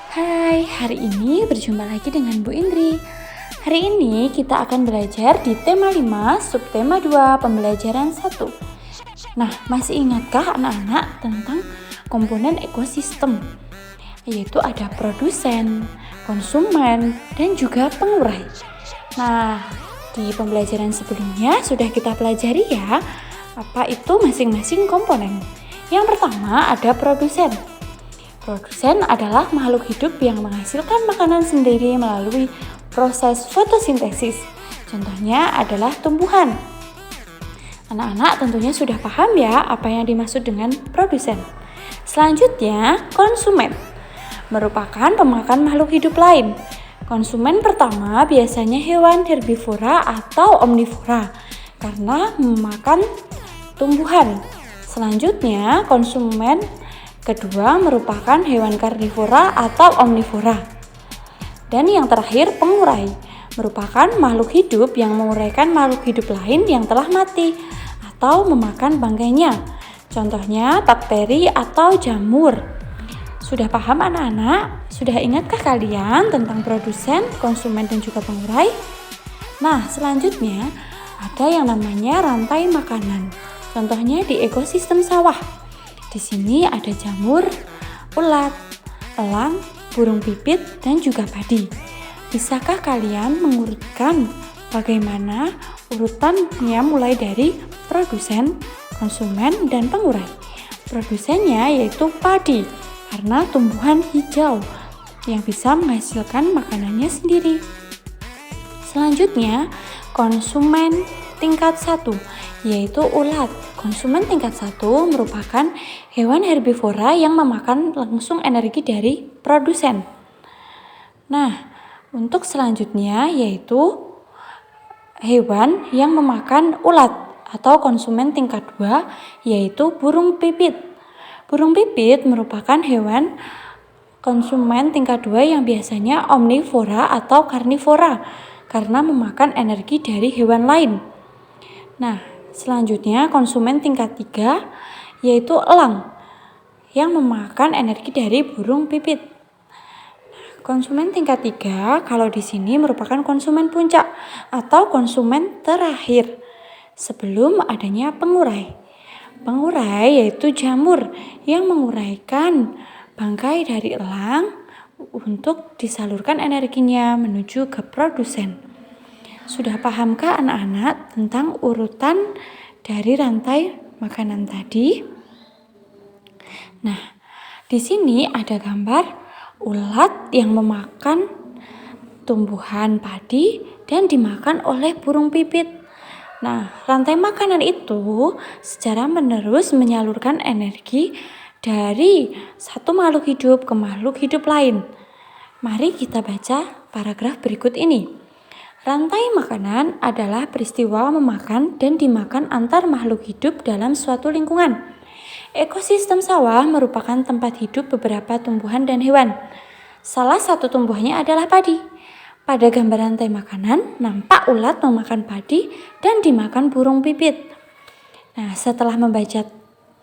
Hai, hari ini berjumpa lagi dengan Bu Indri. Hari ini kita akan belajar di tema 5, subtema 2, pembelajaran 1. Nah, masih ingatkah anak-anak tentang komponen ekosistem? Yaitu ada produsen, konsumen, dan juga pengurai. Nah, di pembelajaran sebelumnya sudah kita pelajari ya, apa itu masing-masing komponen. Yang pertama ada produsen. Produsen adalah makhluk hidup yang menghasilkan makanan sendiri melalui proses fotosintesis. Contohnya adalah tumbuhan. Anak-anak tentunya sudah paham ya apa yang dimaksud dengan produsen. Selanjutnya, konsumen merupakan pemakan makhluk hidup lain. Konsumen pertama biasanya hewan herbivora atau omnivora karena memakan tumbuhan. Selanjutnya, konsumen kedua merupakan hewan karnivora atau omnivora. Dan yang terakhir, pengurai merupakan makhluk hidup yang menguraikan makhluk hidup lain yang telah mati atau memakan bangkainya. Contohnya bakteri atau jamur. Sudah paham anak-anak? Sudah ingatkah kalian tentang produsen, konsumen, dan juga pengurai? Nah, selanjutnya ada yang namanya rantai makanan. Contohnya di ekosistem sawah. Di sini ada jamur, ulat, elang, burung pipit, dan juga padi. Bisakah kalian mengurutkan bagaimana urutannya mulai dari produsen, konsumen, dan pengurai? Produsennya yaitu padi, karena tumbuhan hijau yang bisa menghasilkan makanannya sendiri. Selanjutnya, konsumen tingkat 1, yaitu ulat. Konsumen tingkat 1 merupakan hewan herbivora yang memakan langsung energi dari produsen. Nah, untuk selanjutnya yaitu hewan yang memakan ulat atau konsumen tingkat 2 yaitu burung pipit. Burung pipit merupakan hewan konsumen tingkat 2 yang biasanya omnivora atau karnivora karena memakan energi dari hewan lain. Nah, selanjutnya konsumen tingkat 3 yaitu elang yang memakan energi dari burung pipit. Konsumen tingkat 3 kalau di sini merupakan konsumen puncak atau konsumen terakhir sebelum adanya pengurai. Pengurai yaitu jamur yang menguraikan bangkai dari elang untuk disalurkan energinya menuju ke produsen. Sudah pahamkah anak-anak tentang urutan dari rantai makanan tadi? Nah, di sini ada gambar ulat yang memakan tumbuhan padi dan dimakan oleh burung pipit. Nah, rantai makanan itu secara menerus menyalurkan energi dari satu makhluk hidup ke makhluk hidup lain. Mari kita baca paragraf berikut ini. Rantai makanan adalah peristiwa memakan dan dimakan antar makhluk hidup dalam suatu lingkungan. Ekosistem sawah merupakan tempat hidup beberapa tumbuhan dan hewan. Salah satu tumbuhannya adalah padi. Pada gambar rantai makanan, nampak ulat memakan padi dan dimakan burung pipit. Nah, setelah membaca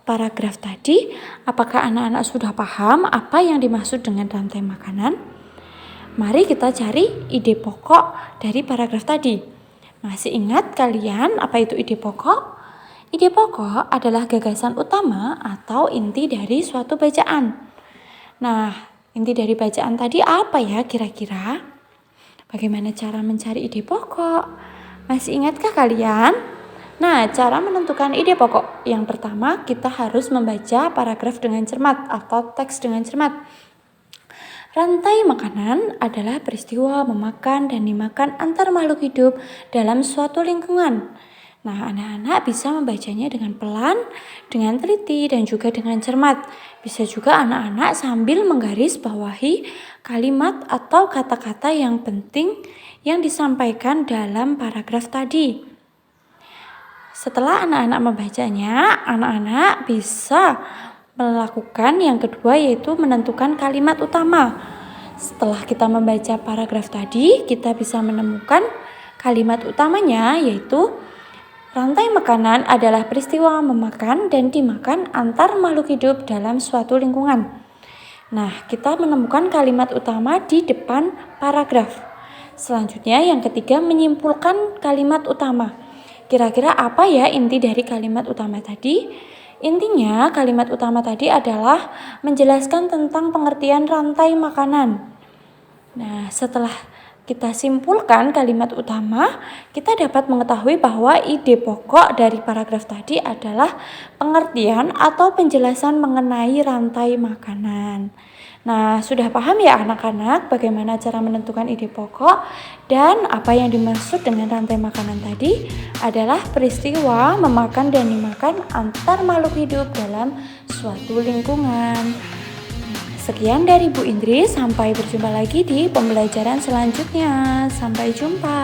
paragraf tadi, apakah anak-anak sudah paham apa yang dimaksud dengan rantai makanan? Mari kita cari ide pokok dari paragraf tadi. Masih ingat kalian apa itu ide pokok? Ide pokok adalah gagasan utama atau inti dari suatu bacaan. Nah, inti dari bacaan tadi apa ya kira-kira? Bagaimana cara mencari ide pokok? Masih ingatkah kalian? Nah, cara menentukan ide pokok. Yang pertama, kita harus membaca paragraf dengan cermat atau teks dengan cermat. Rantai makanan adalah peristiwa memakan dan dimakan antar makhluk hidup dalam suatu lingkungan. Nah, anak-anak bisa membacanya dengan pelan, dengan teliti, dan juga dengan cermat. Bisa juga anak-anak sambil menggaris bawahi kalimat atau kata-kata yang penting yang disampaikan dalam paragraf tadi. Setelah anak-anak membacanya, anak-anak bisa melakukan yang kedua yaitu menentukan kalimat utama. Setelah kita membaca paragraf tadi, kita bisa menemukan kalimat utamanya yaitu rantai makanan adalah peristiwa memakan dan dimakan antar makhluk hidup dalam suatu lingkungan. Nah, kita menemukan kalimat utama di depan paragraf. Selanjutnya yang ketiga, menyimpulkan kalimat utama. Kira-kira apa ya inti dari kalimat utama tadi? Intinya kalimat utama tadi adalah menjelaskan tentang pengertian rantai makanan. Nah, setelah kita simpulkan kalimat utama, kita dapat mengetahui bahwa ide pokok dari paragraf tadi adalah pengertian atau penjelasan mengenai rantai makanan. Nah, sudah paham ya anak-anak bagaimana cara menentukan ide pokok dan apa yang dimaksud dengan rantai makanan tadi adalah peristiwa memakan dan dimakan antar makhluk hidup dalam suatu lingkungan. Sekian dari Bu Indri, sampai berjumpa lagi di pembelajaran selanjutnya. Sampai jumpa.